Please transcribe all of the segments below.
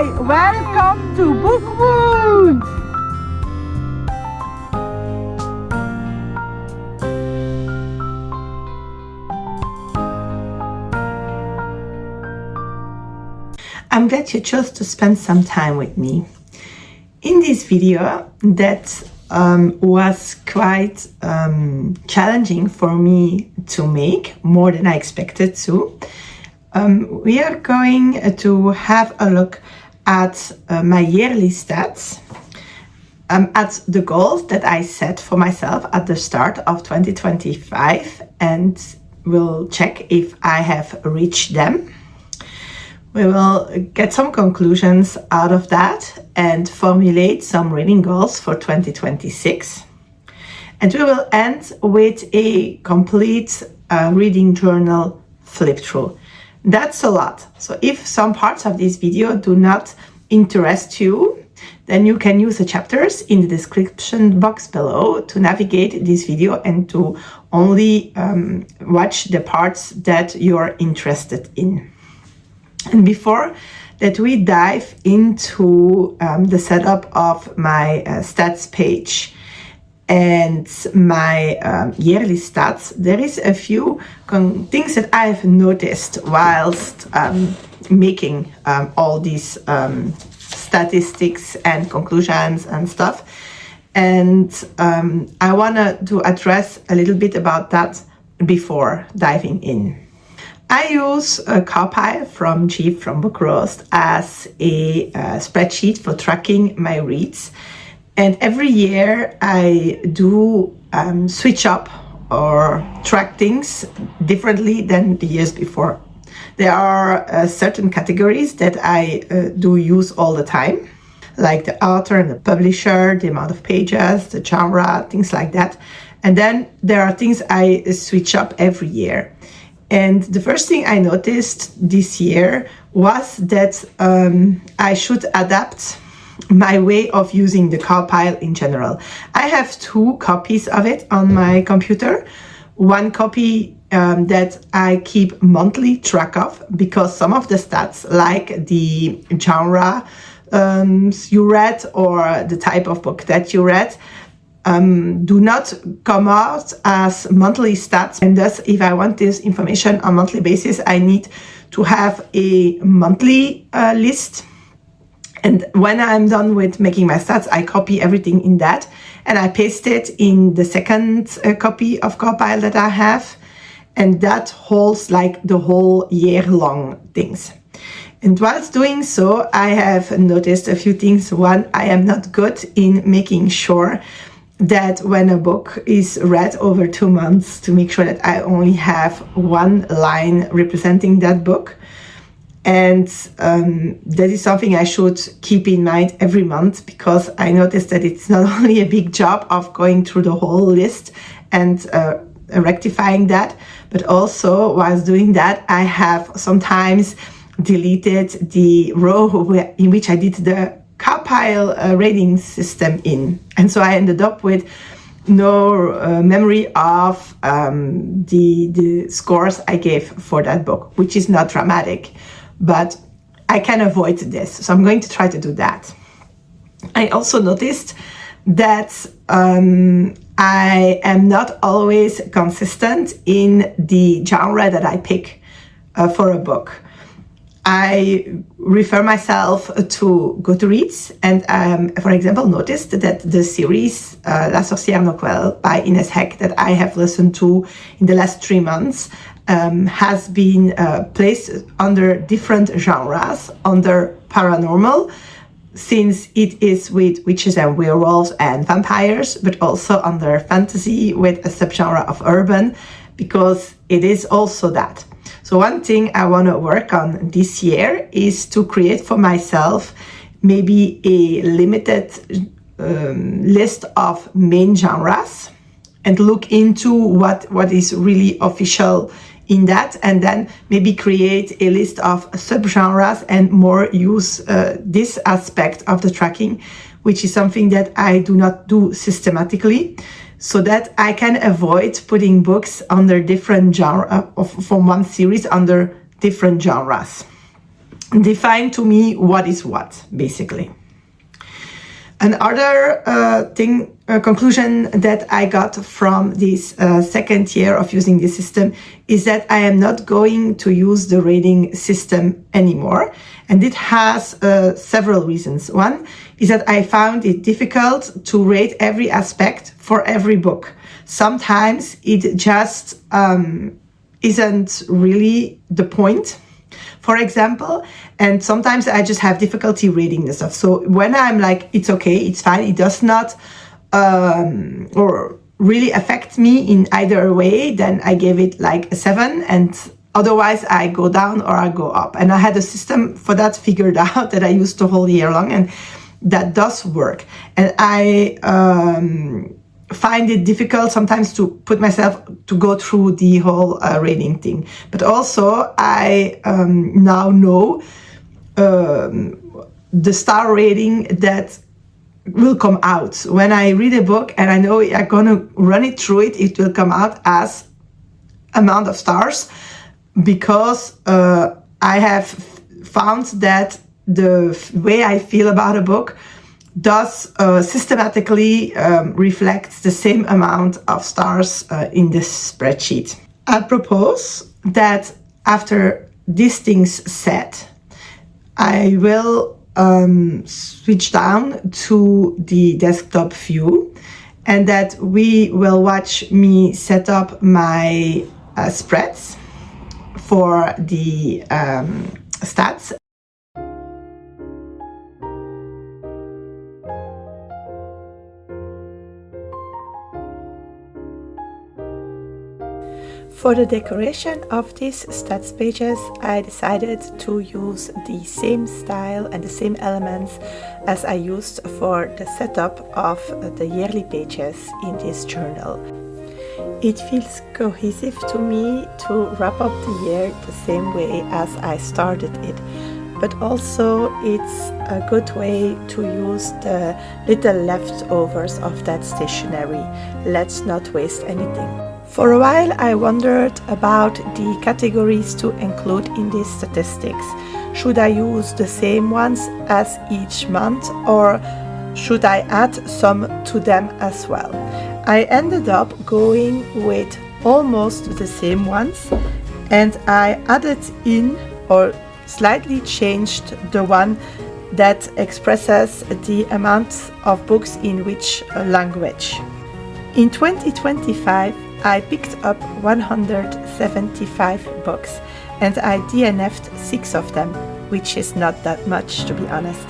Hi, welcome to Book Wound! I'm glad you chose to spend some time with me. In this video that was quite challenging for me to make, more than I expected to, we are going to have a look at my yearly stats, at the goals that I set for myself at the start of 2025, and we'll check if I have reached them. We will get some conclusions out of that and formulate some reading goals for 2026. And we will end with a complete reading journal flip through. That's a lot. So if some parts of this video do not interest you, then you can use the chapters in the description box below to navigate this video and to only watch the parts that you're interested in. And before that we dive into the setup of my stats page and my yearly stats, there is a few things that I've noticed whilst making all these statistics and conclusions and stuff. And I want to address a little bit about that before diving in. I use a Cawpile from Jeep from Book Roast as a spreadsheet for tracking my reads. And every year I do switch up or track things differently than the years before. There are certain categories that I do use all the time, like the author and the publisher, the amount of pages, the genre, things like that. And then there are things I switch up every year. And the first thing I noticed this year was that I should adapt my way of using the Cawpile in general. I have 2 copies of it on my computer. One copy that I keep monthly track of, because some of the stats, like the genre you read or the type of book that you read, do not come out as monthly stats, and thus if I want this information on a monthly basis, I need to have a monthly list. And when I'm done with making my stats, I copy everything in that and I paste it in the second copy of Cawpile that I have, and that holds like the whole year long things. And whilst doing so, I have noticed a few things. One, I am not good in making sure that when a book is read over 2 months, to make sure that I only have one line representing that book. And that is something I should keep in mind every month, because I noticed that it's not only a big job of going through the whole list and rectifying that, but also whilst doing that, I have sometimes deleted the row in which I did the Cawpile rating system in. And so I ended up with no memory of the scores I gave for that book, which is not dramatic, but I can avoid this. So I'm going to try to do that. I also noticed that I am not always consistent in the genre that I pick for a book. I refer myself to Goodreads, and for example noticed that the series La Sorcière Noël by Ines Heck that I have listened to in the last 3 months has been placed under different genres, under paranormal, since it is with witches and werewolves and vampires, but also under fantasy with a subgenre of urban, because it is also that. So one thing I want to work on this year is to create for myself maybe a limited list of main genres and look into what is really official in that, and then maybe create a list of subgenres and more use this aspect of the tracking, which is something that I do not do systematically, so that I can avoid putting books under different genre from one series under different genres. define to me what is what, basically. Another conclusion that I got from this second year of using this system is that I am not going to use the rating system anymore. And it has several reasons. One is that I found it difficult to rate every aspect for every book. Sometimes it just isn't really the point, for example, and sometimes I just have difficulty reading the stuff. So when I'm like, it's okay, it's fine, it does not or really affect me in either way, then I gave it like a 7, and otherwise I go down or I go up. And I had a system for that figured out that I used the whole year long, and that does work. And I find it difficult sometimes to put myself to go through the whole rating thing. But also I now know the star rating that will come out. When I read a book and I know I'm gonna run it through it, it will come out as amount of stars, because I have found that the way I feel about a book does systematically reflect the same amount of stars in this spreadsheet. I propose that after these things set, I will switch down to the desktop view, and that we will watch me set up my spreads for the stats. For the decoration of these stats pages, I decided to use the same style and the same elements as I used for the setup of the yearly pages in this journal. It feels cohesive to me to wrap up the year the same way as I started it, but also it's a good way to use the little leftovers of that stationery. Let's not waste anything. For a while I wondered about the categories to include in these statistics. Should I use the same ones as each month, or should I add some to them as well? I ended up going with almost the same ones, and I added in or slightly changed the one that expresses the amount of books in which language. In 2025, I picked up 175 books, and I DNF'd 6 of them, which is not that much, to be honest.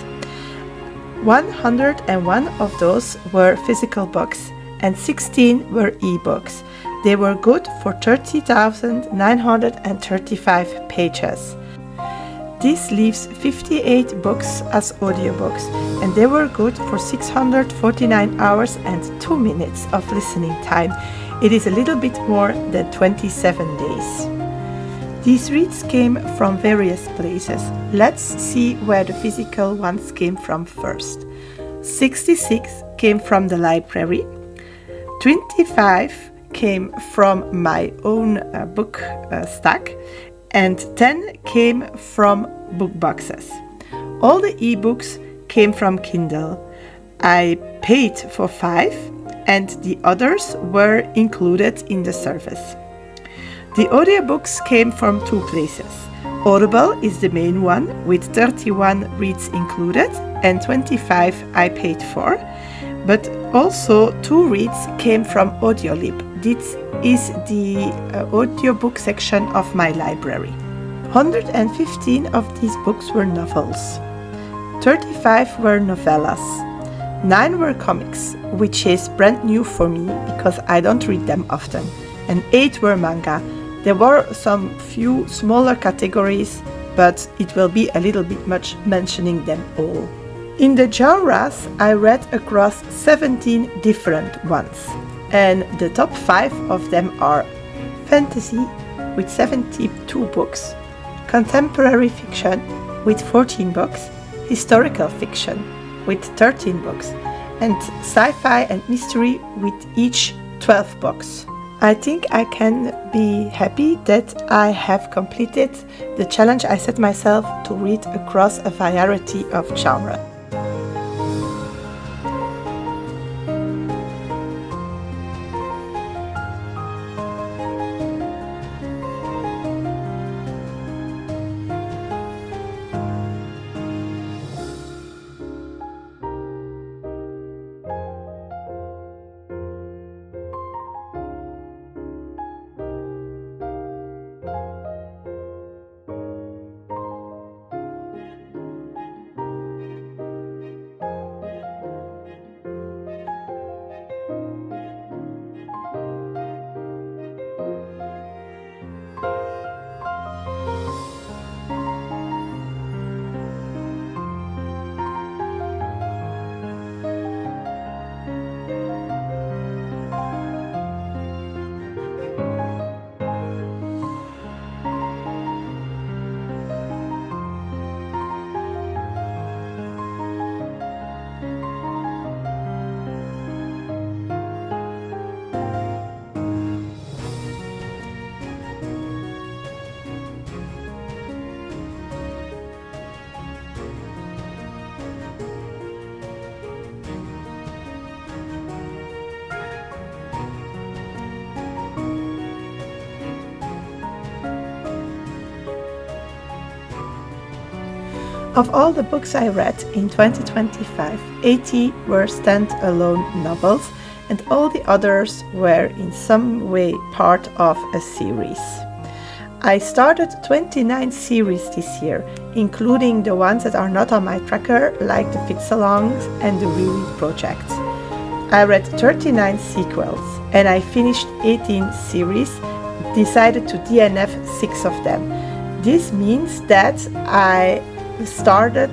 101 of those were physical books, and 16 were e-books. They were good for 30,935 pages. This leaves 58 books as audiobooks, and they were good for 649 hours and 2 minutes of listening time. It is a little bit more than 27 days. These reads came from various places. Let's see where the physical ones came from first. 66 came from the library. 25 came from my own book stack, and 10 came from book boxes. All the ebooks came from Kindle. I paid for 5, and the others were included in the service. The audiobooks came from 2 places. Audible is the main one with 31 reads included, and 25 I paid for, but also 2 reads came from Audiolib. This is the audiobook section of my library. 115 of these books were novels. 35 were novellas. 9 were comics, which is brand new for me because I don't read them often. And 8 were manga. There were some few smaller categories, but it will be a little bit much mentioning them all. In the genres, I read across 17 different ones, and the top 5 of them are fantasy with 72 books, contemporary fiction with 14 books, historical fiction with 13 books, and sci-fi and mystery with each 12 books. I think I can be happy that I have completed the challenge I set myself to read across a variety of genres. Of all the books I read in 2025, 80 were stand-alone novels, and all the others were in some way part of a series. I started 29 series this year, including the ones that are not on my tracker, like the Fitsalongs and the Reread Project. I read 39 sequels, and I finished 18 series, decided to DNF 6 of them. This means that I started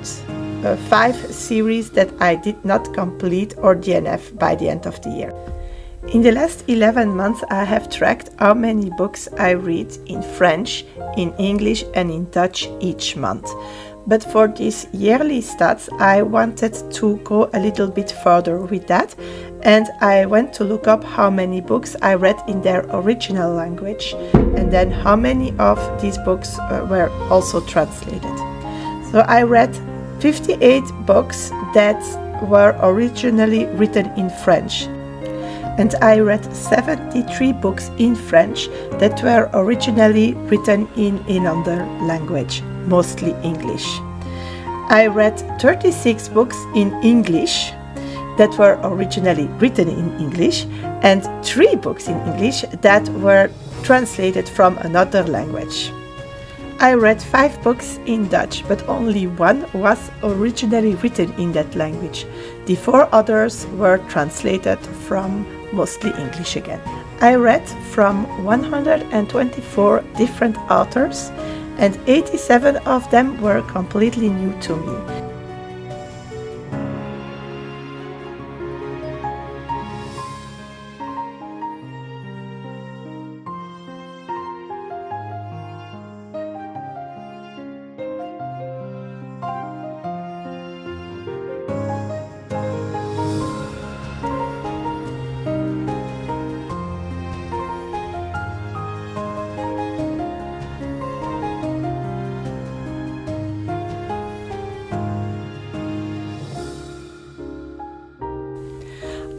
5 series that I did not complete or DNF by the end of the year. In the last 11 months, I have tracked how many books I read in French, in English and in Dutch each month. But for these yearly stats, I wanted to go a little bit further with that, and I went to look up how many books I read in their original language, and then how many of these books were also translated. So I read 58 books that were originally written in French, and I read 73 books in French that were originally written in another language, mostly English. I read 36 books in English that were originally written in English, and 3 books in English that were translated from another language. I read 5 books in Dutch, but only 1 was originally written in that language. The 4 others were translated from mostly English again. I read from 124 different authors, and 87 of them were completely new to me.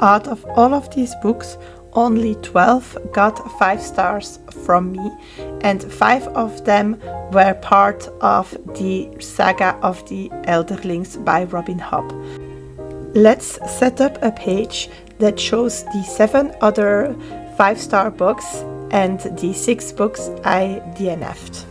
Out of all of these books, only 12 got 5 stars from me, and 5 of them were part of the saga of the Elderlings by Robin Hobb. Let's set up a page that shows the 7 other 5-star books and the 6 books I DNF'd.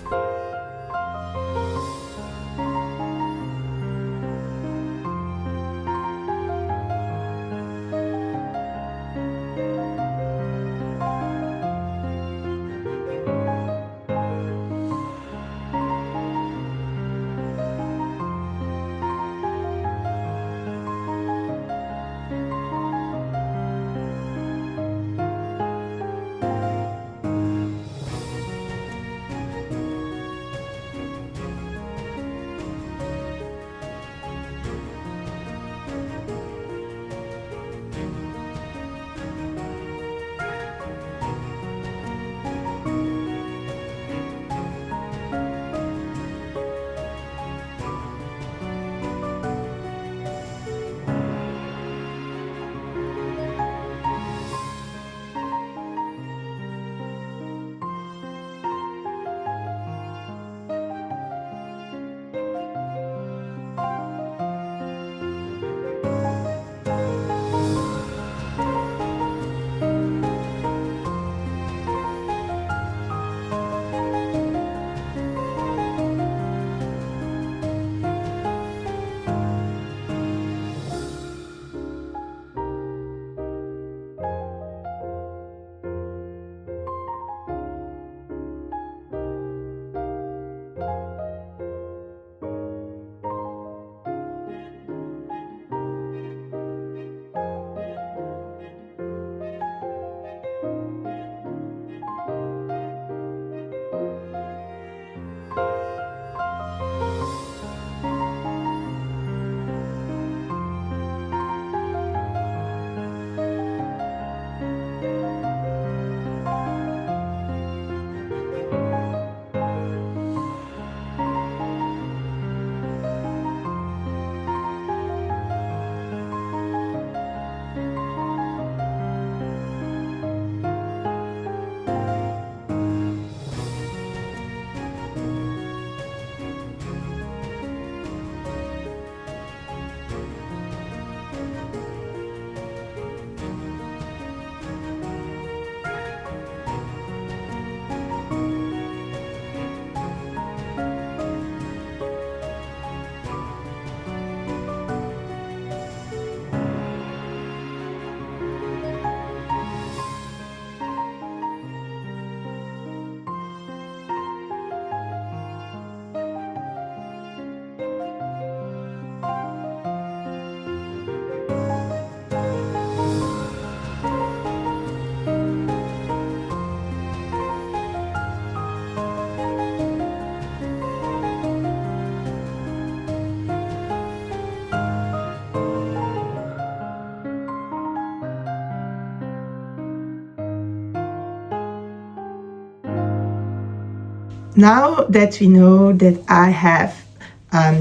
now that we know that I have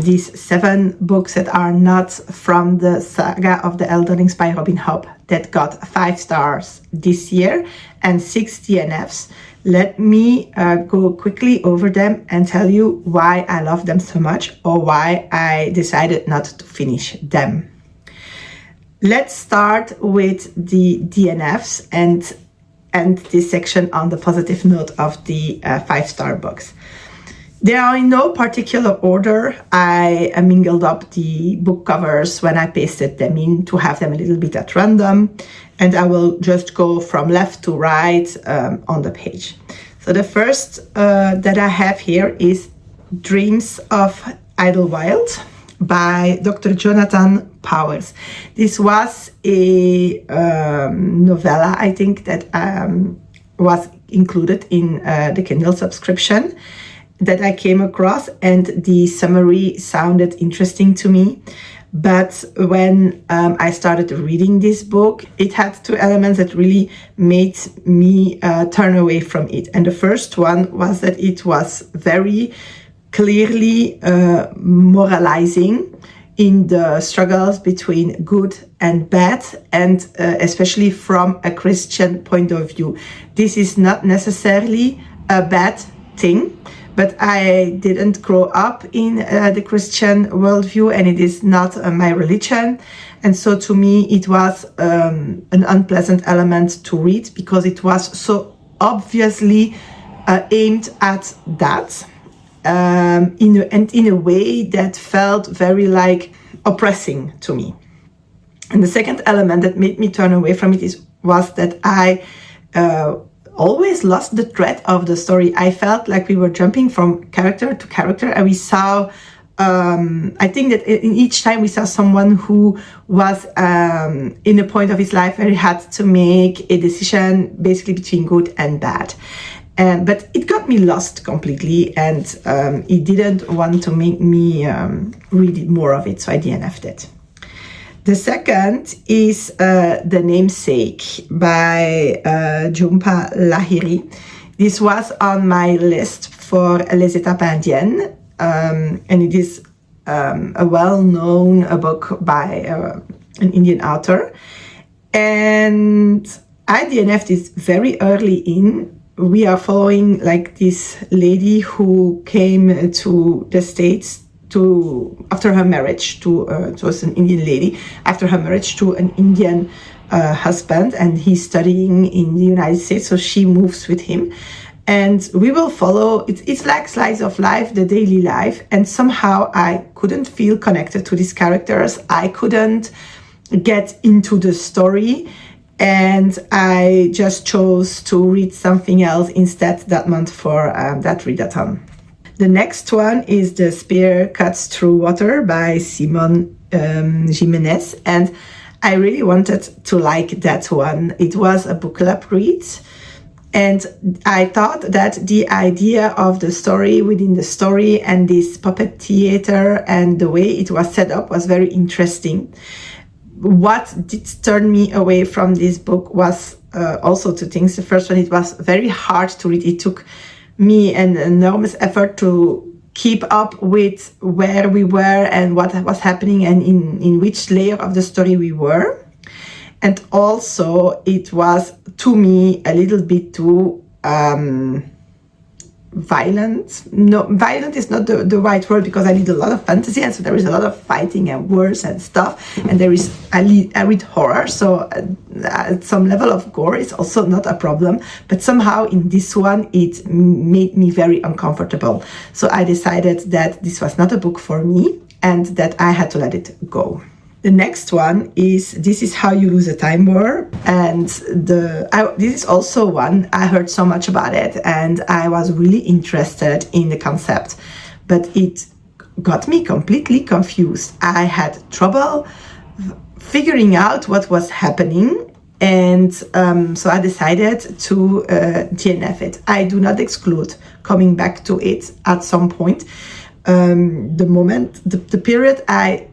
these 7 books that are not from the saga of the Elder Rings by Robin Hobb that got 5 stars this year and 6 DNFs, let me go quickly over them and tell you why I love them so much or why I decided not to finish them. Let's start with the DNFs and end this section on the positive note of the 5-star books. They are in no particular order. I mingled up the book covers when I pasted them in to have them a little bit at random, and I will just go from left to right on the page. So the first that I have here is Dreams of Idlewild by Dr. Jonathan Powers. This was a novella, I think, that was included in the Kindle subscription that I came across, and the summary sounded interesting to me. But when I started reading this book, it had 2 elements that really made me turn away from it. And the first one was that it was very clearly moralizing in the struggles between good and bad, and especially from a Christian point of view. This is not necessarily a bad thing, but I didn't grow up in the Christian worldview, and it is not my religion. And so to me, it was an unpleasant element to read because it was so obviously aimed at that. In a way that felt very like oppressing to me. And the second element that made me turn away from it was that I always lost the thread of the story. I felt like we were jumping from character to character, and we saw I think that in each time we saw someone who was in a point of his life where he had to make a decision basically between good and bad. But it got me lost completely, and it didn't want to make me read more of it, so I DNF'd it. The second is The Namesake by Jhumpa Lahiri. This was on my list for Les Étapes Indiennes, and it is a well-known book by an Indian author. And I DNF'd this very early in. We are following like this lady who came to the States after her marriage to was an Indian lady after her marriage to an Indian husband, and he's studying in the United States, so she moves with him, and we will follow. It's like slice of life, the daily life, and somehow I couldn't feel connected to these characters. I couldn't get into the story. And I just chose to read something else instead that month for that readathon. The next one is The Spear Cuts Through Water by Simon Jimenez. And I really wanted to like that one. It was a book club read. And I thought that the idea of the story within the story and this puppet theater and the way it was set up was very interesting. What did turn me away from this book was also 2 things. The first one, it was very hard to read. It took me an enormous effort to keep up with where we were and what was happening and in which layer of the story we were. And also it was, to me, a little bit too violent. No, violent is not the right word, because I read a lot of fantasy, and so there is a lot of fighting and wars and stuff, and I read horror, so at some level of gore is also not a problem, but somehow in this one it made me very uncomfortable. So I decided that this was not a book for me and that I had to let it go. The next one is This Is How You Lose a Time War, and this is also one I heard so much about it, and I was really interested in the concept, but it got me completely confused. I had trouble figuring out what was happening, and so I decided to DNF it. I do not exclude coming back to it at some point. The period I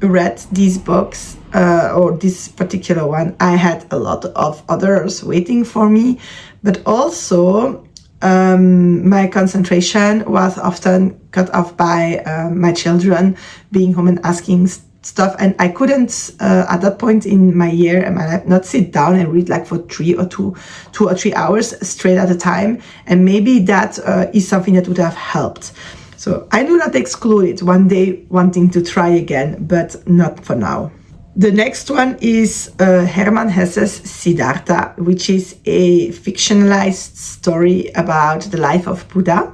read these books, or this particular one, I had a lot of others waiting for me, but also my concentration was often cut off by my children being home and asking stuff, and I couldn't at that point in my year and my life not sit down and read like for 2 or 3 hours straight at a time, and maybe that is something that would have helped. So I do not exclude it one day wanting to try again, but not for now. The next one is Hermann Hesse's Siddhartha, which is a fictionalized story about the life of Buddha.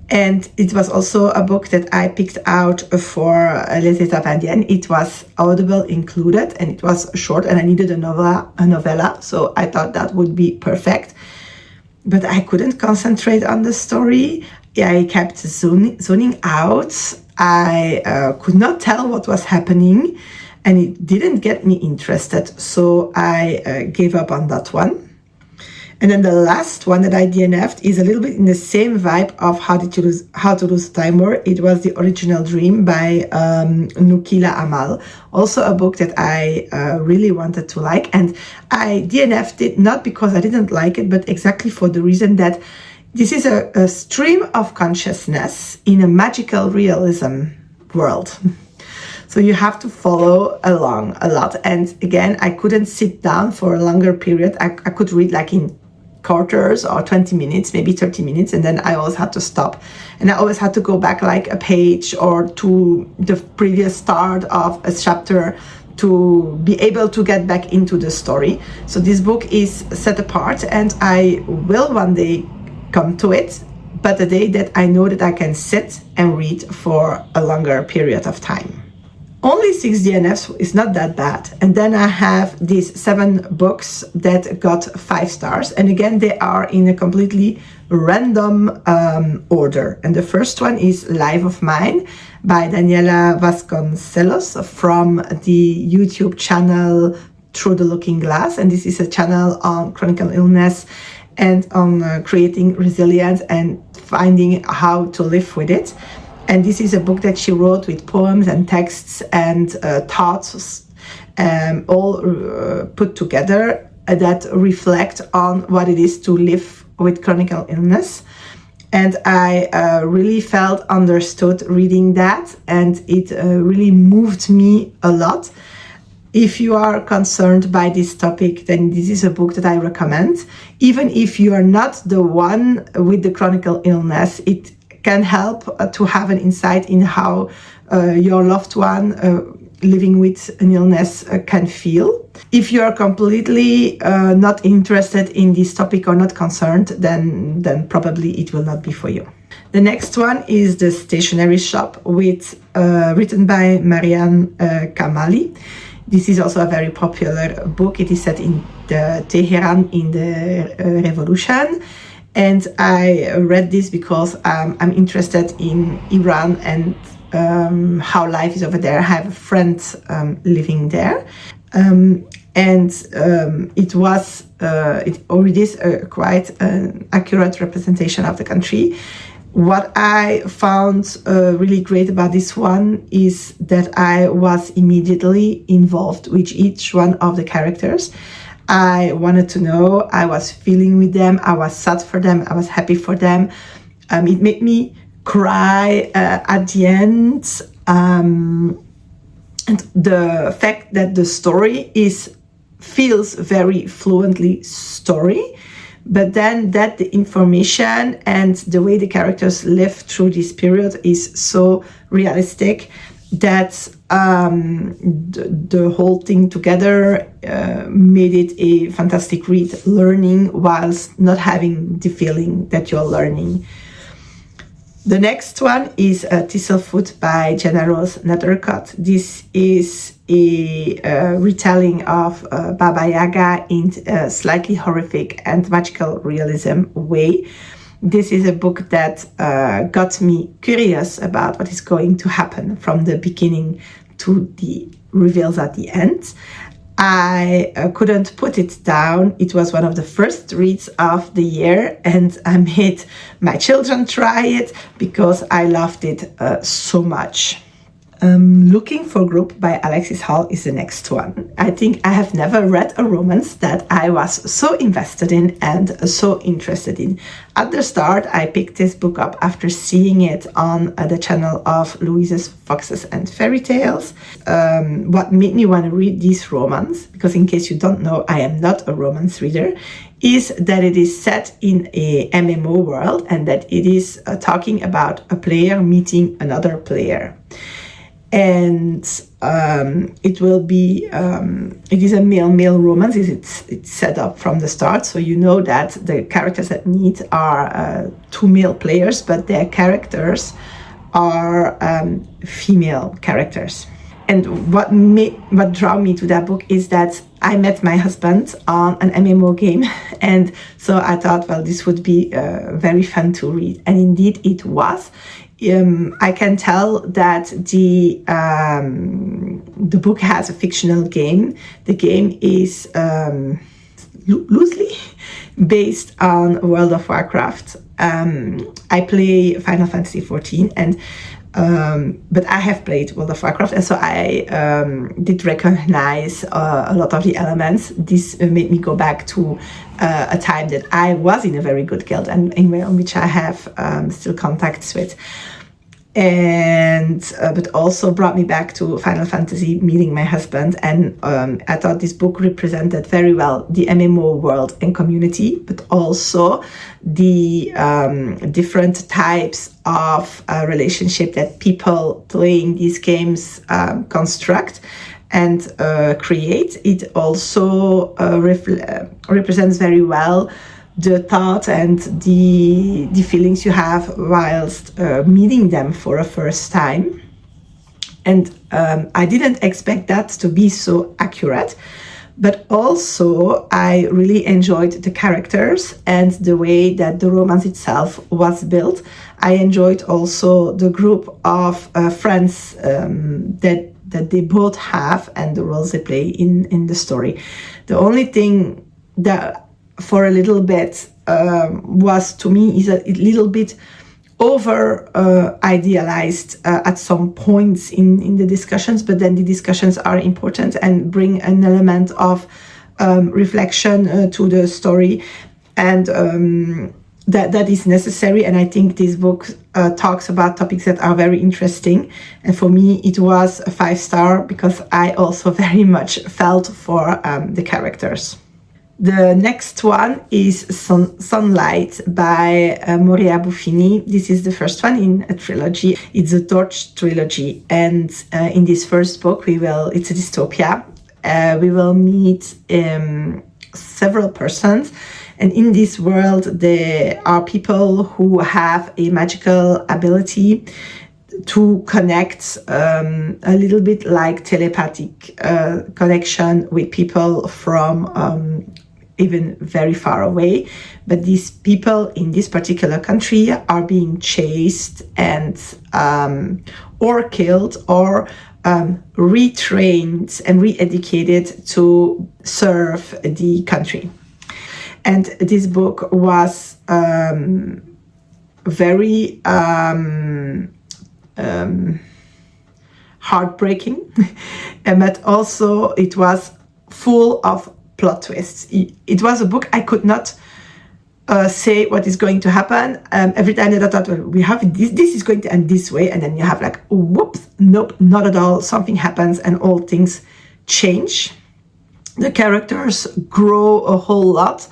And it was also a book that I picked out for Les Étapes Indiennes. It was Audible included, and it was short, and I needed a novella, so I thought that would be perfect. But I couldn't concentrate on the story. I kept zoning out. I could not tell what was happening, and it didn't get me interested, so I gave up on that one. And then the last one that I DNF'd is a little bit in the same vibe of How to Lose Time War. It was The Original Dream by Nukila Amal. Also a book that I really wanted to like. And I DNF'd it not because I didn't like it, but exactly for the reason that this is a stream of consciousness in a magical realism world. So you have to follow along a lot. And again, I couldn't sit down for a longer period. I could read like in quarters or 20 minutes, maybe 30 minutes, and then I always had to stop. And I always had to go back like a page or to the previous start of a chapter to be able to get back into the story. So this book is set apart, and I will one day come to it, but a day that I know that I can sit and read for a longer period of time. Only 6 DNFs is not that bad. And then I have these 7 books that got 5 stars. And again, they are in a completely random order. And the first one is Life of Mine by Daniela Vasconcelos from the YouTube channel Through the Looking Glass. And this is a channel on chronic illness and on creating resilience and finding how to live with it. And this is a book that she wrote with poems and texts and thoughts all put together that reflect on what it is to live with chronic illness. And I really felt understood reading that, and it really moved me a lot. If you are concerned by this topic, then this is a book that I recommend. Even if you are not the one with the chronic illness, it can help to have an insight in how your loved one living with an illness can feel. If you are completely not interested in this topic or not concerned, then probably it will not be for you. The next one is The Stationery Shop, written by Marianne Kamali. This is also a very popular book. It is set in Tehran in the revolution. And I read this because I'm interested in Iran and how life is over there. I have a friend living there. It already is quite an accurate representation of the country. What I found really great about this one is that I was immediately involved with each one of the characters. I wanted to know, I was feeling with them, I was sad for them, I was happy for them. It made me cry at the end. And the fact that the story feels very fluently story, but then that the information and the way the characters live through this period is so realistic that the whole thing together made it a fantastic read, learning whilst not having the feeling that you're learning. The next one is Thistlefoot by Jenna Rose Nethercott. This is a retelling of Baba Yaga in a slightly horrific and magical realism way. This is a book that got me curious about what is going to happen from the beginning to the reveals at the end. I couldn't put it down. It was one of the first reads of the year, and I made my children try it because I loved it so much. Looking for Group by Alexis Hall is the next one. I think I have never read a romance that I was so invested in and so interested in. At the start, I picked this book up after seeing it on the channel of Louise's Foxes and Fairy Tales. What made me want to read this romance, because in case you don't know, I am not a romance reader, is that it is set in a MMO world and that it is talking about a player meeting another player. And it will be, it is a male romance. It's set up from the start, so you know that the characters that meet are two male players, but their characters are female characters. And what drew me to that book is that I met my husband on an MMO game, and so I thought, well, this would be very fun to read, and indeed it was. I can tell that the book has a fictional game. The game is loosely based on World of Warcraft. I play Final Fantasy XIV, and but I have played World of Warcraft, and so I did recognize a lot of the elements. This made me go back to a time that I was in a very good guild, and in which I have still contacts with. And but also brought me back to Final Fantasy, meeting my husband, and I thought this book represented very well the MMO world and community, but also the different types of relationship that people playing these games construct and create. It also represents very well the thought and the feelings you have whilst meeting them for a first time. And I didn't expect that to be so accurate, but also I really enjoyed the characters and the way that the romance itself was built. I enjoyed also the group of friends that they both have and the roles they play in the story. The only thing that for a little bit was to me is a little bit over idealized at some points in the discussions, but then the discussions are important and bring an element of reflection to the story, and that is necessary. And I think this book talks about topics that are very interesting, and for me it was a 5-star because I also very much felt for the characters. The next one is Sunlight by Moria Buffini. This is the first one in a trilogy. It's a Torch trilogy, and in this first book it's a dystopia. We will meet several persons, and in this world there are people who have a magical ability to connect a little bit like telepathic connection with people from even very far away. But these people in this particular country are being chased and or killed or retrained and re-educated to serve the country. And this book was very heartbreaking, but also it was full of plot twists. It was a book I could not say what is going to happen. Every time that I thought, well, we have this is going to end this way, and then you have like, whoops, nope, not at all. Something happens and all things change. The characters grow a whole lot.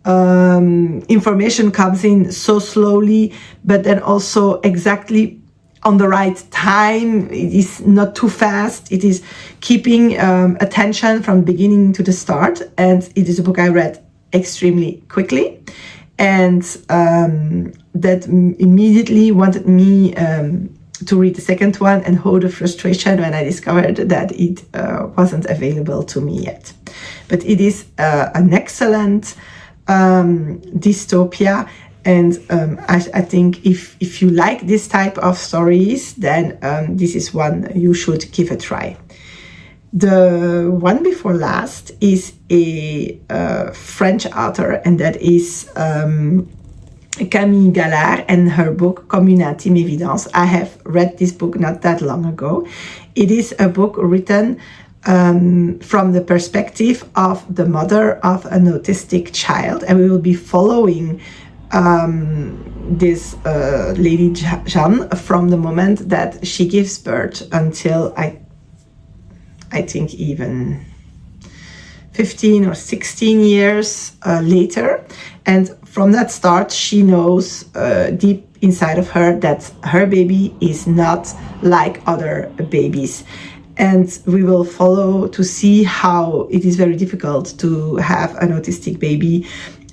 Information comes in so slowly, but then also exactly on the right time. It is not too fast. It is keeping attention from beginning to the start, and it is a book I read extremely quickly, and that immediately wanted me to read the second one, and hold the frustration when I discovered that it wasn't available to me yet. But it is an excellent dystopia, and I think if you like this type of stories, then this is one you should give a try. The one before last is a French author, and that is Camille Gallard and her book Communauté Évidence. I have read this book not that long ago. It is a book written from the perspective of the mother of an autistic child, and we will be following this lady Jeanne from the moment that she gives birth until I think even 15 or 16 years later. And from that start, she knows deep inside of her that her baby is not like other babies. And we will follow to see how it is very difficult to have an autistic baby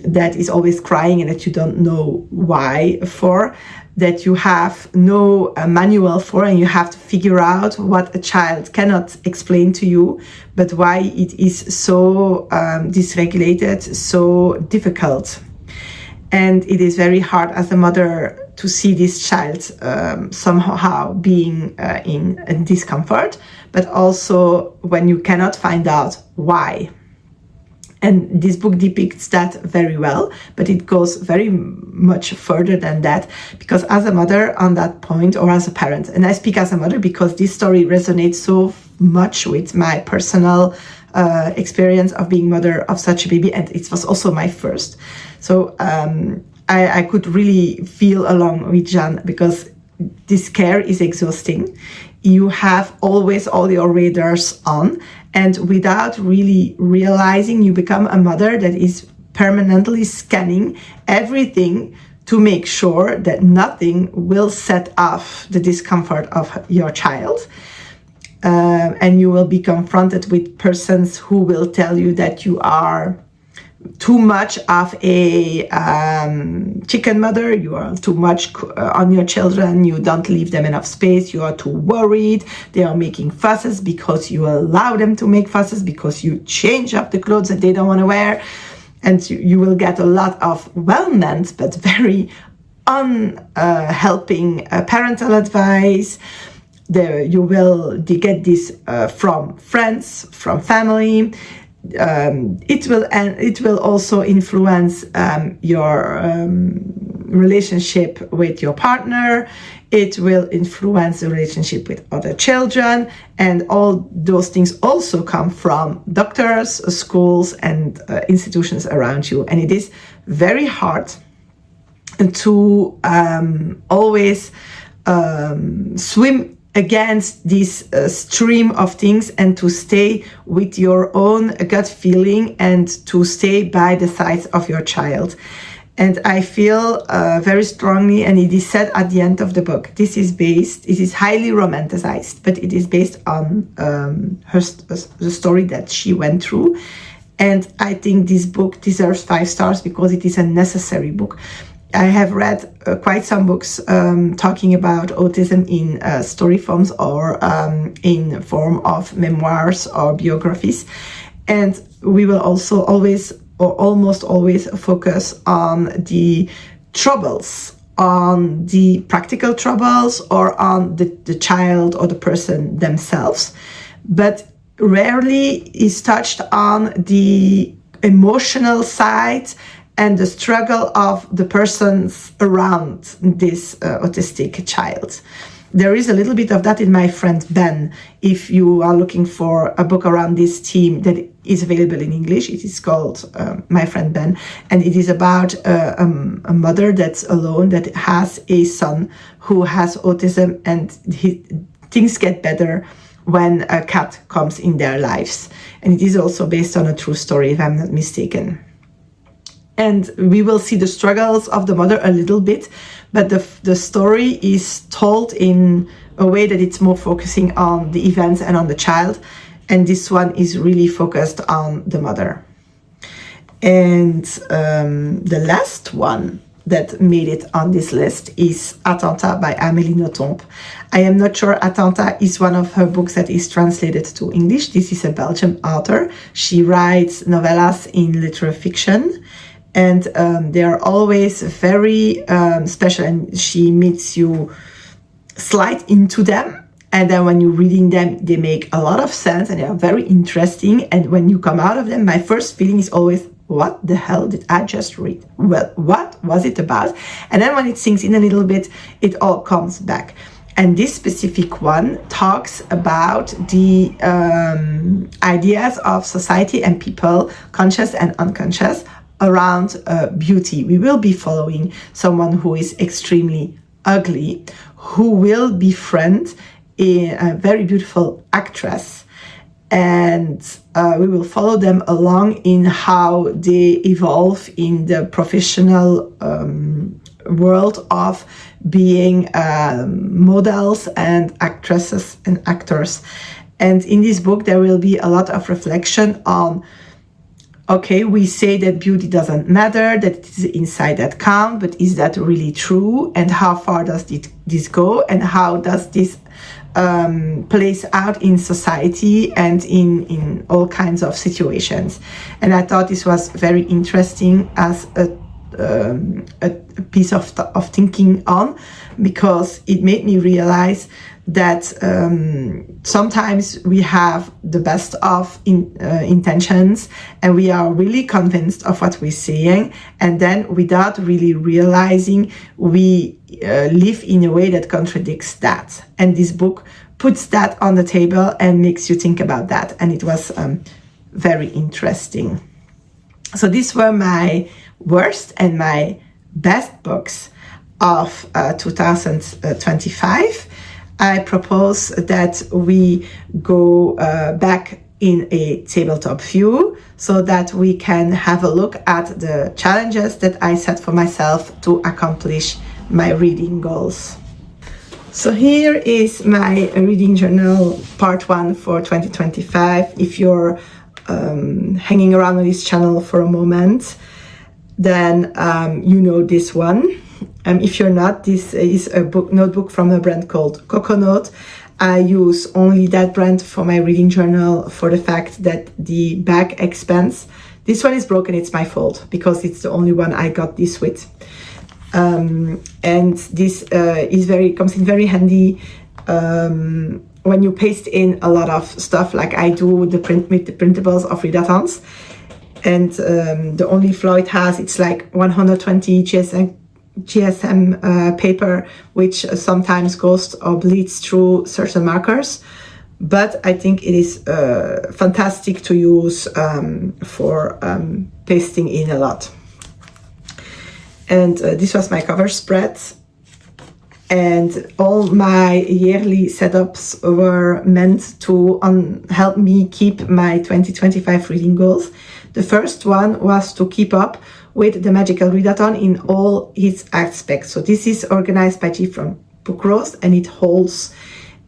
that is always crying and that you don't know why for, that you have no manual for, and you have to figure out what a child cannot explain to you, but why it is so dysregulated, so difficult. And it is very hard as a mother to see this child somehow being in discomfort, but also when you cannot find out why. And this book depicts that very well, but it goes very much further than that, because as a mother on that point, or as a parent, and I speak as a mother because this story resonates so much with my personal experience of being mother of such a baby, and it was also my first. So I could really feel along with Jeanne, because this care is exhausting. You have always all your radars on, and without really realizing, you become a mother that is permanently scanning everything to make sure that nothing will set off the discomfort of your child. And you will be confronted with persons who will tell you that you are too much of a chicken mother, you are too much on your children, you don't leave them enough space, you are too worried, they are making fusses because you allow them to make fusses, because you change up the clothes that they don't want to wear. And you will get a lot of well-meant but very unhelping parental advice. You will get this from friends, from family. It will also influence your relationship with your partner. It will influence the relationship with other children, and all those things also come from doctors, schools, and institutions around you. And it is very hard to always swim against this stream of things, and to stay with your own gut feeling, and to stay by the side of your child. And I feel very strongly, and it is said at the end of the book, it is highly romanticized, but it is based on the story that she went through. And I think this book deserves 5 stars because it is a necessary book. I have read quite some books talking about autism in story forms, or in form of memoirs or biographies. And we will also always, or almost always, focus on the troubles, on the practical troubles, or on the child or the person themselves. But rarely is touched on the emotional side and the struggle of the persons around this autistic child. There is a little bit of that in My Friend Ben. If you are looking for a book around this theme that is available in English, it is called My Friend Ben, and it is about a mother that's alone, that has a son who has autism, and things get better when a cat comes in their lives. And it is also based on a true story, if I'm not mistaken. And we will see the struggles of the mother a little bit, but the story is told in a way that it's more focusing on the events and on the child. And this one is really focused on the mother. And the last one that made it on this list is Attentat by Amélie Nothomb. I am not sure Attentat is one of her books that is translated to English. This is a Belgian author. She writes novellas in literary fiction. And they are always very special, and she makes you slide into them. And then when you're reading them, they make a lot of sense, and they are very interesting. And when you come out of them, my first feeling is always, what the hell did I just read? Well, what was it about? And then when it sinks in a little bit, it all comes back. And this specific one talks about the ideas of society and people, conscious and unconscious, around beauty. We will be following someone who is extremely ugly, who will befriend a very beautiful actress, and we will follow them along in how they evolve in the professional world of being models and actresses and actors. And in this book there will be a lot of reflection on, okay, we say that beauty doesn't matter, that it is inside that count, but is that really true? And how far does this go? And how does this plays out in society and in all kinds of situations? And I thought this was very interesting as a piece of thinking on, because it made me realize that sometimes we have the best of intentions and we are really convinced of what we're saying, and then without really realizing we live in a way that contradicts that. And this book puts that on the table and makes you think about that, and it was very interesting. So these were my worst and my best books of 2025. I propose that we go back in a tabletop view so that we can have a look at the challenges that I set for myself to accomplish my reading goals. So here is my reading journal part 1 for 2025. If you're hanging around on this channel for a moment, then you know this one. If you're not, this is a notebook from a brand called Coconut. I use only that brand for my reading journal for the fact that the back expands. This one is broken, it's my fault, because it's the only one I got this with. And this comes in very handy when you paste in a lot of stuff, like I do with the printables of readathons. And the only flaw it has, it's like 120 GSM paper, which sometimes goes or bleeds through certain markers. But I think it is fantastic to use for pasting in a lot. And this was my cover spread. And all my yearly setups were meant to help me keep my 2025 reading goals. The first one was to keep up with the magical readathon in all its aspects. So this is organized by G from Book Rose, and it holds,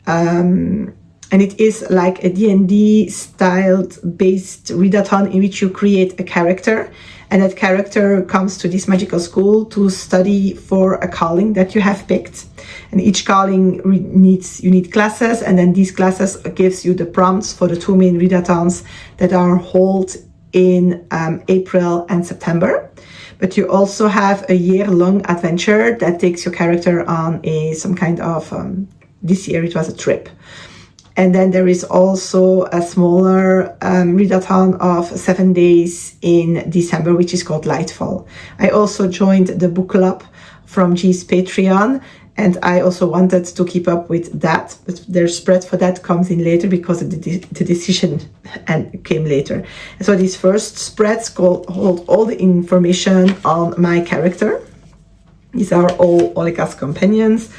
and it is like a D&D styled based readathon in which you create a character, and that character comes to this magical school to study for a calling that you have picked. And each calling you need classes, and then these classes gives you the prompts for the 2 main readathons that are held in April and September. But you also have a year-long adventure that takes your character on some kind of, this year it was a trip. And then there is also a smaller readathon of 7 days in December, which is called Lightfall. I also joined the book club from G's Patreon, and I also wanted to keep up with that, but their spread for that comes in later because the decision came later. So these first spreads hold all the information on my character. These are all Oleka's companions.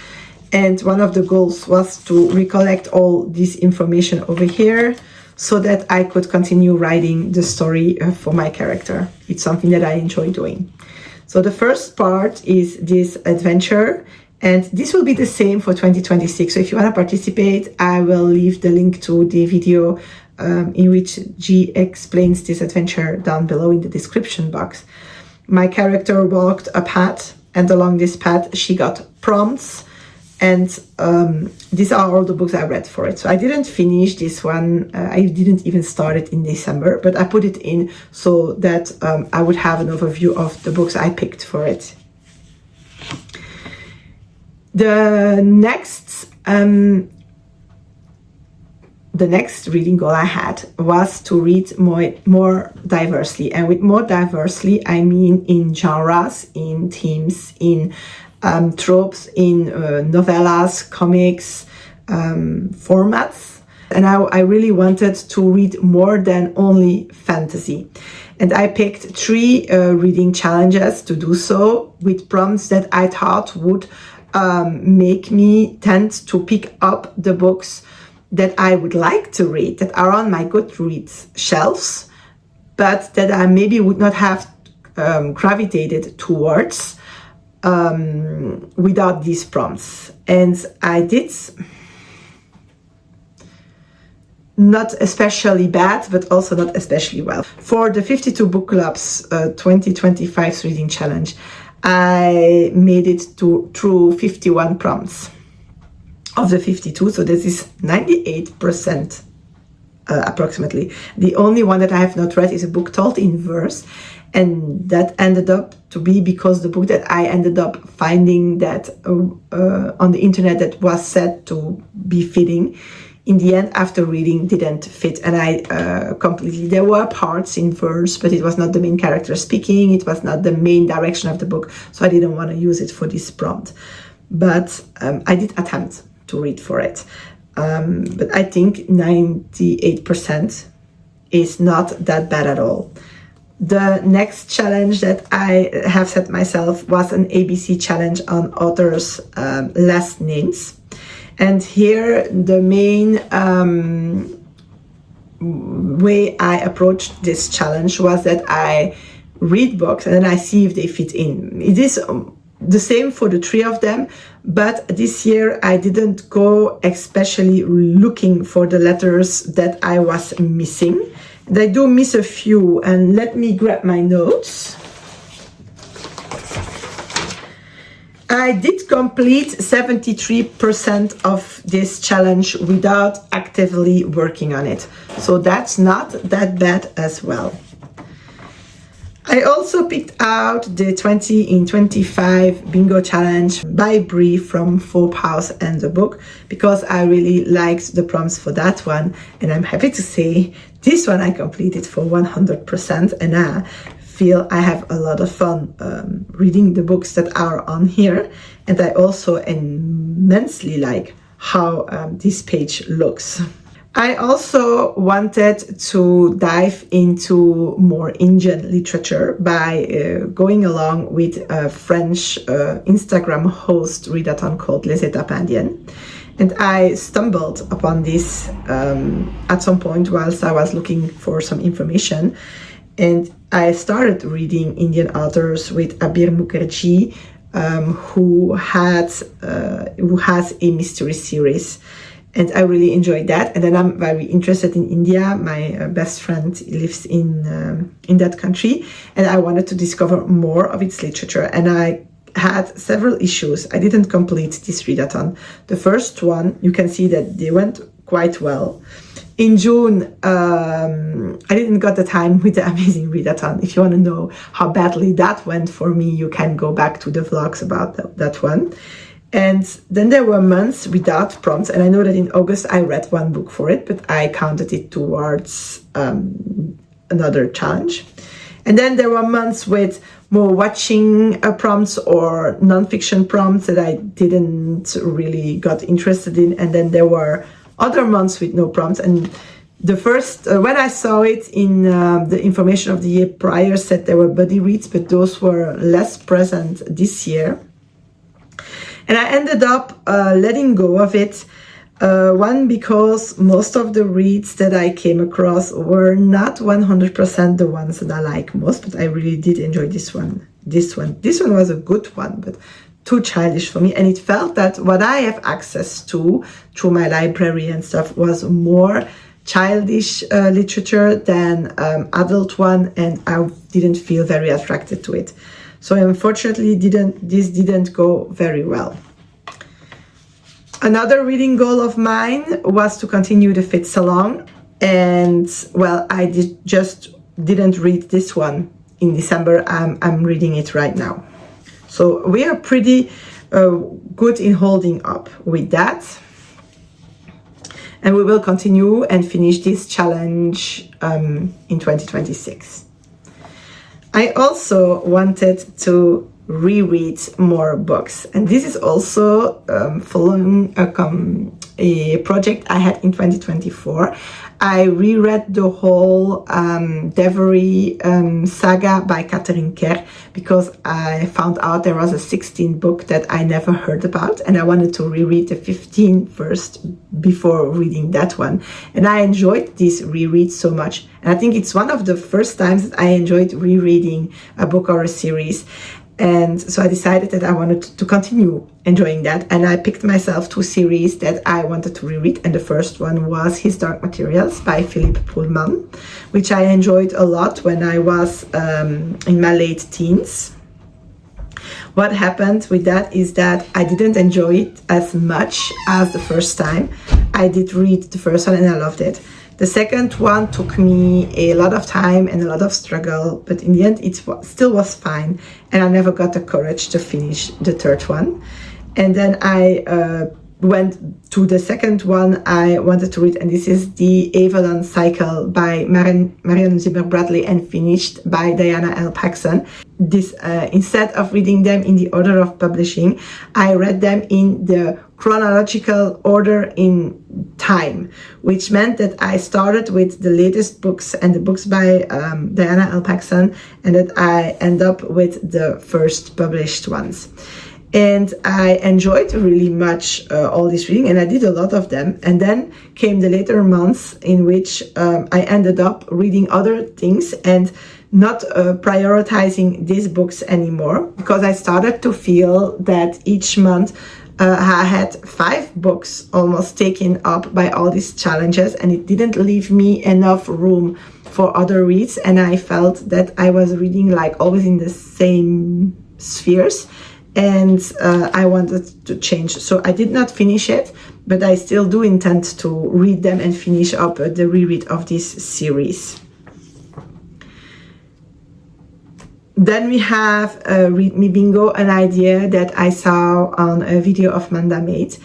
And one of the goals was to recollect all this information over here so that I could continue writing the story for my character. It's something that I enjoy doing. So the first part is this adventure, and this will be the same for 2026. So if you want to participate, I will leave the link to the video in which G explains this adventure down below in the description box. My character walked a path, and along this path she got prompts, and these are all the books I read for it. So I didn't finish this one, I didn't even start it in December, but I put it in so that I would have an overview of the books I picked for it. The next the next reading goal I had was to read more diversely. And with more diversely, I mean in genres, in themes, in tropes, in novellas, comics, formats. And I really wanted to read more than only fantasy. And I picked 3 reading challenges to do so, with prompts that I thought would make me tend to pick up the books that I would like to read, that are on my Goodreads shelves, but that I maybe would not have gravitated towards without these prompts. And I did not especially bad, but also not especially well. For the 52 Book Club's 2025 reading challenge, I made it through 51 prompts of the 52, so this is 98% approximately. The only one that I have not read is a book told in verse, and that ended up to be because the book that I ended up finding that on the internet that was said to be fitting, in the end, after reading, didn't fit. And I completely, there were parts in verse, but it was not the main character speaking, it was not the main direction of the book, so I didn't want to use it for this prompt. But I did attempt to read for it. But I think 98% is not that bad at all. The next challenge that I have set myself was an ABC challenge on authors' last names. And here the main way I approached this challenge was that I read books and then I see if they fit in. It is the same for the 3 of them, but this year I didn't go especially looking for the letters that I was missing. And I do miss a few, and let me grab my notes. I did complete 73% of this challenge without actively working on it, so that's not that bad as well. I also picked out the 20 in 25 bingo challenge by Brie from Paws and the book, because I really liked the prompts for that one, and I'm happy to say this one I completed for 100%, and I feel I have a lot of fun reading the books that are on here, and I also immensely like how this page looks. I also wanted to dive into more Indian literature by going along with a French Instagram host readathon called rejo Indian. And I stumbled upon this at some point whilst I was looking for some information. And I started reading Indian authors with Abir Mukherjee, who has a mystery series. And I really enjoyed that. And then I'm very interested in India. My best friend lives in that country, and I wanted to discover more of its literature. And I had several issues. I didn't complete this readathon. The first one, you can see that they went quite well. In June, I didn't got the time with the amazing readathon. If you want to know how badly that went for me, you can go back to the vlogs about that one. And then there were months without prompts, and I know that in August I read 1 book for it, but I counted it towards another challenge. And then there were months with more watching prompts or non-fiction prompts that I didn't really got interested in, and then there were other months with no prompts. And the first, when I saw it in the information of the year prior, said there were buddy reads, but those were less present this year. And I ended up letting go of it. One, because most of the reads that I came across were not 100% the ones that I like most, but I really did enjoy this one. This one was a good one, but too childish for me. And it felt that what I have access to through my library and stuff was more childish literature than adult one, and I didn't feel very attracted to it. So unfortunately, this didn't go very well. Another reading goal of mine was to continue the Fit Salon, and well, I just didn't read this one in December. I'm reading it right now. So we are pretty good in holding up with that. And we will continue and finish this challenge in 2026. I also wanted to reread more books, and this is also following a project I had in 2024. I reread the whole Devery saga by Catherine Kerr because I found out there was a 16 book that I never heard about, and I wanted to reread the 15 first before reading that one. And I enjoyed this reread so much, and I think it's one of the first times that I enjoyed rereading a book or a series. And so I decided that I wanted to continue enjoying that, and I picked myself 2 series that I wanted to reread. And the first one was His Dark Materials by Philippe Pullman, which I enjoyed a lot when I was in my late teens. What happened with that is that I didn't enjoy it as much as the first time. I did read the first one and I loved it. The second one took me a lot of time and a lot of struggle, but in the end it still was fine, and I never got the courage to finish the third one. And then I went to the second one I wanted to read, and this is the Aeldia Cycle by Marion Zimmer Bradley and finished by Diana L. Paxson. This instead of reading them in the order of publishing, I read them in the chronological order in time, which meant that I started with the latest books and the books by Diana L. Paxson, and that I end up with the first published ones. And I enjoyed really much all this reading, and I did a lot of them. And then came the later months in which I ended up reading other things and not prioritizing these books anymore, because I started to feel that each month I had 5 books almost taken up by all these challenges, and it didn't leave me enough room for other reads. And I felt that I was reading like always in the same spheres, and I wanted to change. So I did not finish it, but I still do intend to read them and finish up the reread of this series. Then we have Read Me Bingo, an idea that I saw on a video of Manda made.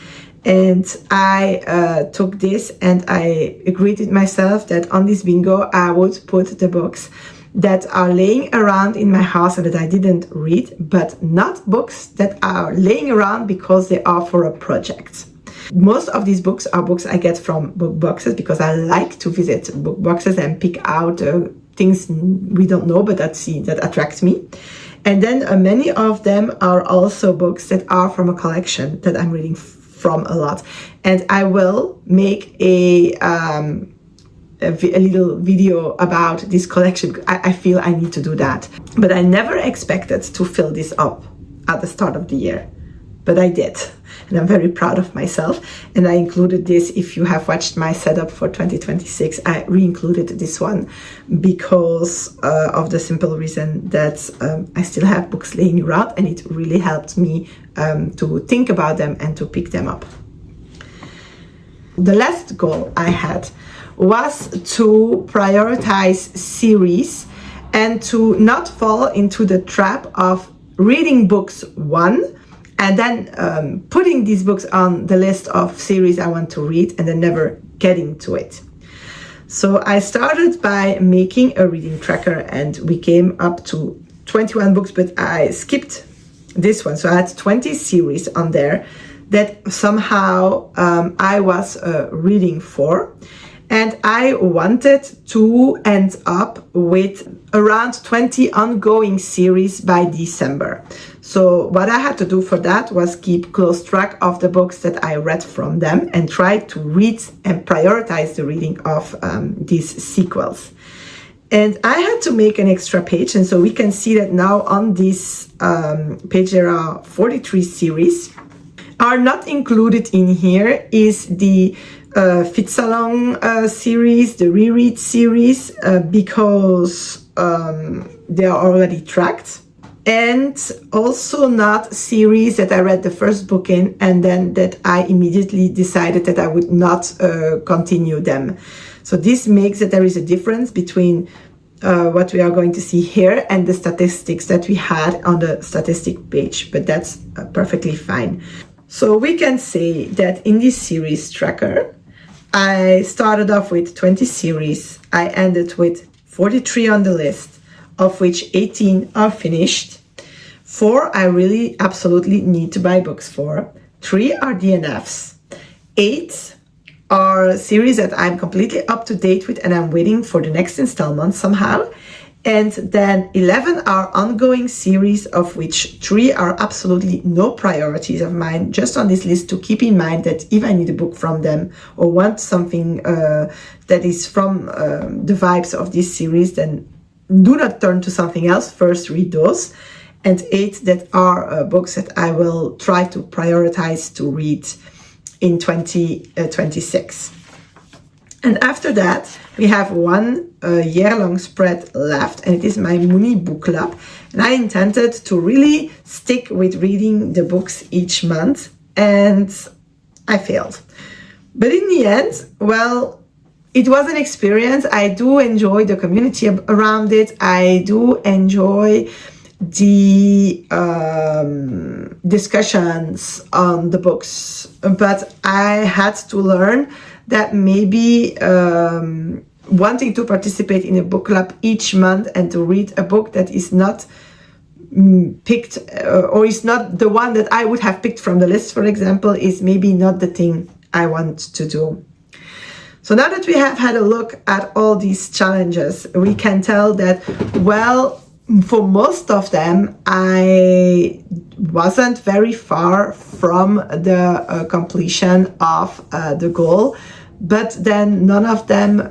And I took this and I agreed with myself that on this bingo I would put the books that are laying around in my house and that I didn't read, but not books that are laying around because they are for a project. Most of these books are books I get from book boxes because I like to visit book boxes and pick out things we don't know but that attract me. And then many of them are also books that are from a collection that I'm reading from a lot. And I will make a little video about this collection. I feel I need to do that. But I never expected to fill this up at the start of the year. But I did. And I'm very proud of myself. And I included this, if you have watched my setup for 2026, I re-included this one because of the simple reason that I still have books laying around, and it really helped me to think about them and to pick them up. The last goal I had was to prioritize series and to not fall into the trap of reading books one and then putting these books on the list of series I want to read and then never getting to it. So I started by making a reading tracker, and we came up to 21 books, but I skipped this one. So I had 20 series on there that somehow I was reading for. And I wanted to end up with around 20 ongoing series by December. So what I had to do for that was keep close track of the books that I read from them and try to read and prioritize the reading of these sequels. And I had to make an extra page. And so we can see that now on this page there are 43 series. Are not included in here is the Fit Salon series, the reread series, because they are already tracked, and also not series that I read the first book in and then that I immediately decided that I would not continue them. So this makes that there is a difference between what we are going to see here and the statistics that we had on the statistic page, but that's perfectly fine. So we can say that in this series tracker, I started off with 20 series. I ended with 43 on the list, of which 18 are finished. 4 I really absolutely need to buy books for. 3 are DNFs. 8 are series that I'm completely up to date with and I'm waiting for the next installment somehow. And then 11 are ongoing series, of which 3 are absolutely no priorities of mine, just on this list to keep in mind that if I need a book from them or want something that is from the vibes of this series, then do not turn to something else, first read those. And 8 that are books that I will try to prioritize to read in 2026. And after that, we have one year-long spread left, and it is my Mooney book club. And I intended to really stick with reading the books each month, and I failed. But in the end, well, it was an experience. I do enjoy the community around it. I do enjoy the discussions on the books, but I had to learn that maybe wanting to participate in a book club each month and to read a book that is not picked or is not the one that I would have picked from the list, for example, is maybe not the thing I want to do. So now that we have had a look at all these challenges, we can tell that, well, for most of them, I wasn't very far from the completion of the goal, but then none of them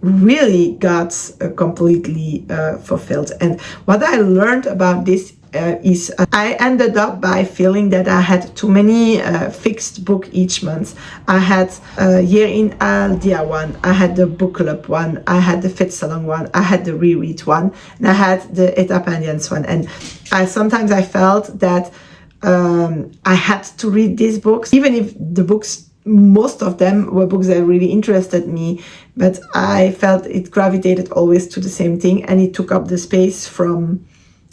really got completely fulfilled. And what I learned about this is I ended up by feeling that I had too many fixed book each month. I had Year in Aeldia one, I had the book club one, I had the Fit Salon one, I had the reread one, and I had the Etapendians one. And sometimes I felt that I had to read these books, even if the books, most of them were books that really interested me, but I felt it gravitated always to the same thing, and it took up the space from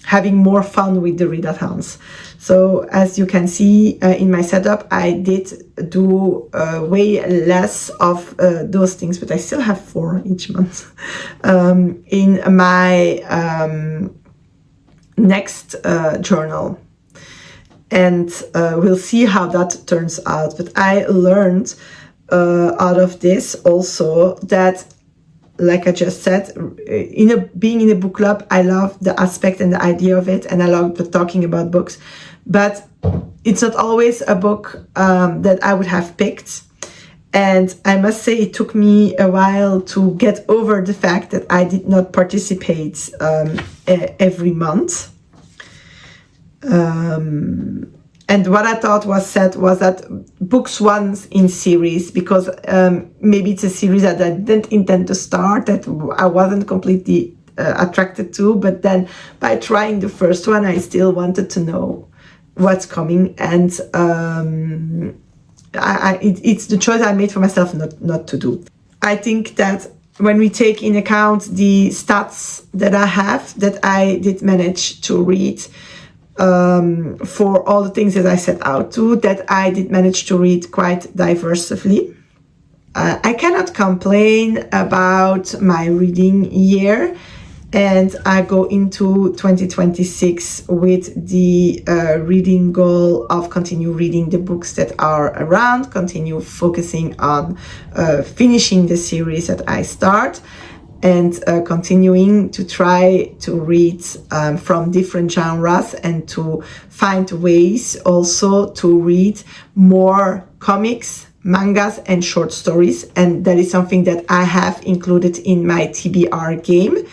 having more fun with the readathons. So as you can see in my setup, I did do way less of those things, but I still have 4 each month in my next journal. And we'll see how that turns out. But I learned out of this also that, like I just said, being in a book club, I love the aspect and the idea of it, and I love talking about books. But it's not always a book that I would have picked. And I must say it took me a while to get over the fact that I did not participate every month. And what I thought was said was that books once in series, because maybe it's a series that I didn't intend to start, that I wasn't completely attracted to, but then by trying the first one, I still wanted to know what's coming. And it's the choice I made for myself not to do. I think that when we take in account the stats that I have, that I did manage to read for all the things that I set out to, that I did manage to read quite diversely. I cannot complain about my reading year, and I go into 2026 with the reading goal of continue reading the books that are around, continue focusing on finishing the series that I start, and continuing to try to read from different genres and to find ways also to read more comics, mangas, and short stories. And that is something that I have included in my TBR game,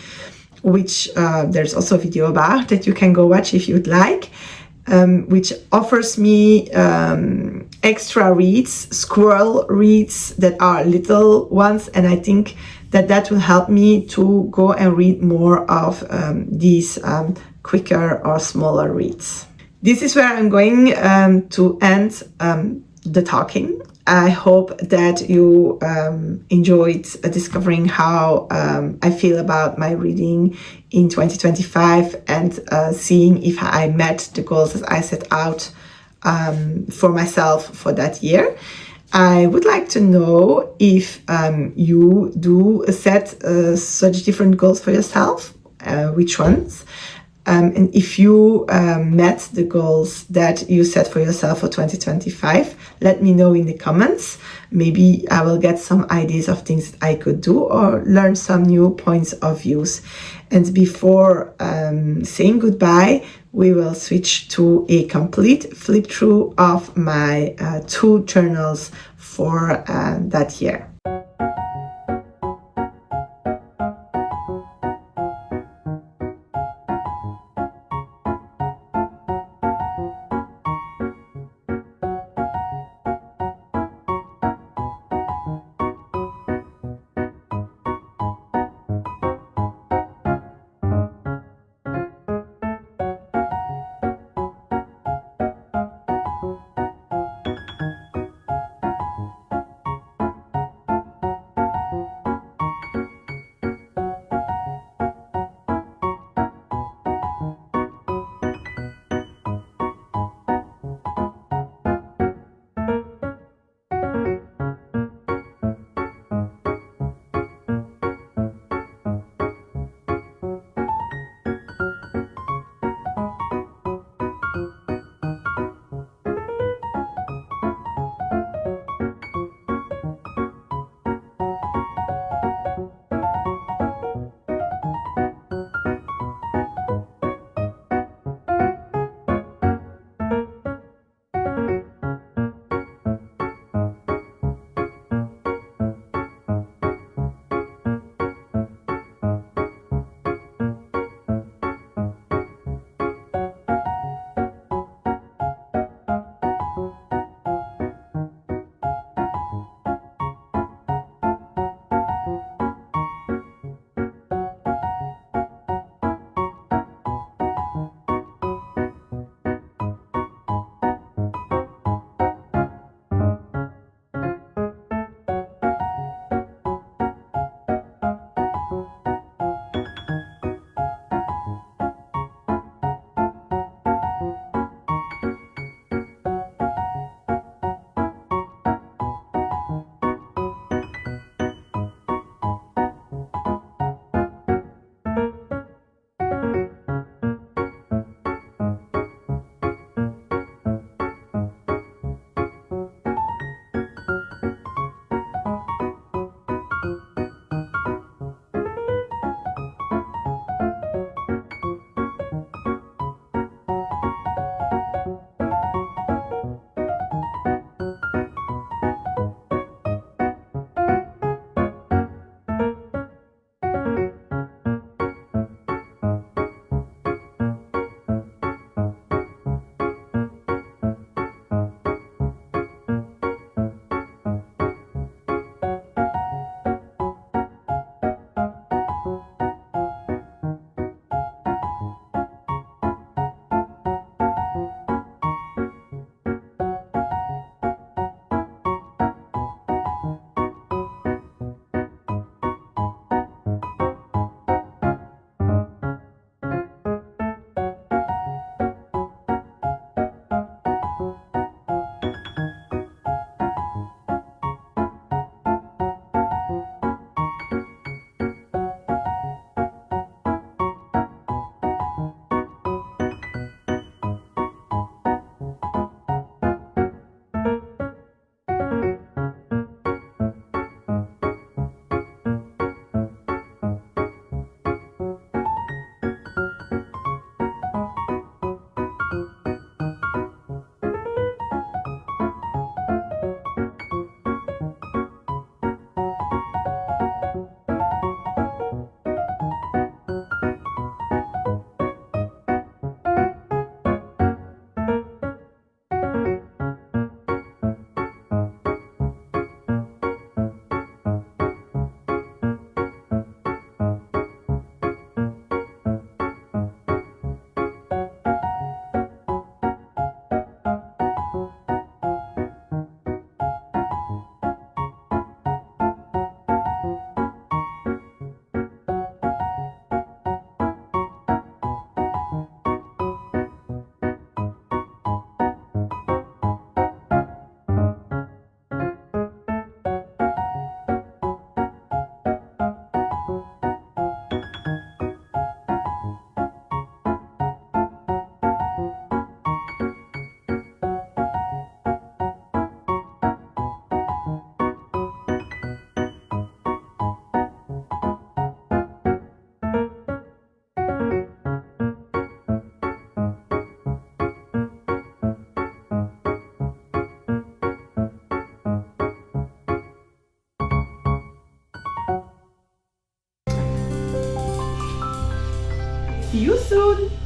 which there's also a video about that you can go watch if you'd like, which offers me extra reads, squirrel reads that are little ones, and I think that will help me to go and read more of these quicker or smaller reads. This is where I'm going to end the talking. I hope that you enjoyed discovering how I feel about my reading in 2025 and seeing if I met the goals that I set out for myself for that year. I would like to know if you do set such different goals for yourself, which ones, and if you met the goals that you set for yourself for 2025, let me know in the comments. Maybe I will get some ideas of things that I could do or learn some new points of views. And before saying goodbye, we will switch to a complete flip through of my 2 journals for that year. see you soon!